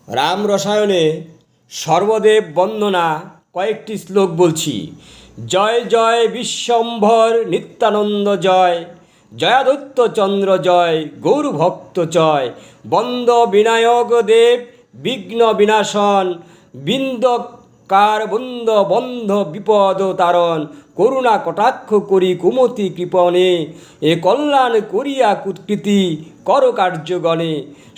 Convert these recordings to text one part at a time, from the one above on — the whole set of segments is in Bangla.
রাম রসায়নে সর্বদেব বন্দনা কয়েকটি শ্লোক বলছি। জয় জয় বিশ্বম্ভর নিত্যানন্দ জয়, জয়াদত্ত চন্দ্র জয়, গৌরভক্ত জয়, বন্দ বিনায়ক দেব বিঘ্ন বিনাশন, বিন্দকার বন্দ বন্ধ বিপদ তারণ, করুণা কটাক্ষ করি কুমতি কৃপণে, এ কল্যাণ করিয়া কৃতি কর কার্যগণে,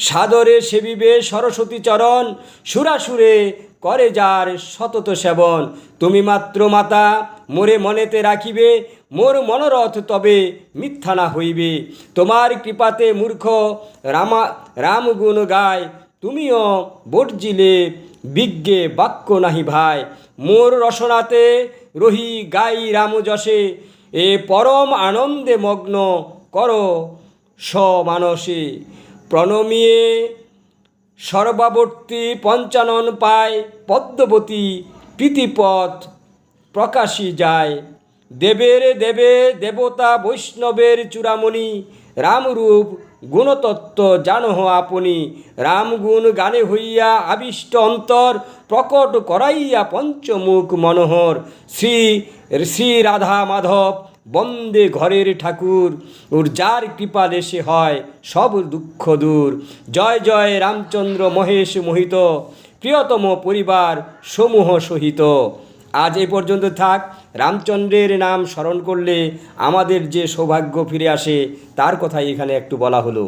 সাদরে সেবিবে সরস্বতী চরণ, সুরাসুরে করে যার সতত সেবন, তুমি মাত্র মাতা মোরে মনেতে রাখিবে, মোর মনোরথ তবে মিথ্যা না হইবে, তোমার কৃপাতে মূর্খ রামগুণ গায়, তুমিও বর্জিলে বিজ্ঞে বাক্য নাহি ভাই, মোর রসনাতে রহি গাই রাম যশে, এ পরম আনন্দে মগ্ন কর সমানসে, প্রণমিয়ে সর্বাবর্তী পঞ্চানন পায়, পদ্মবতী প্রীতিপথ প্রকাশী যায়, দেবের দেবে দেবতা বৈষ্ণবের চূড়ামণি, রামরূপ গুণতত্ত্ব জানহ আপনি, রামগুণ গানে হইয়া আবিষ্ট অন্তর, প্রকট করাইয়া পঞ্চমুখ মনোহর, শ্রী শ্রী রাধা মাধব বন্দে ঘরের ঠাকুর, ওর যার কৃপা দেশে হয় সব দুঃখ দূর, জয় জয় রামচন্দ্র মহেশ মোহিত, প্রিয়তম পরিবার সমূহ সহিত। আজ এই পর্যন্ত থাক। রামচন্দ্রের নাম স্মরণ করলে আমাদের যে সৌভাগ্য ফিরে আসে তার কথাই এখানে একটু বলা হলো।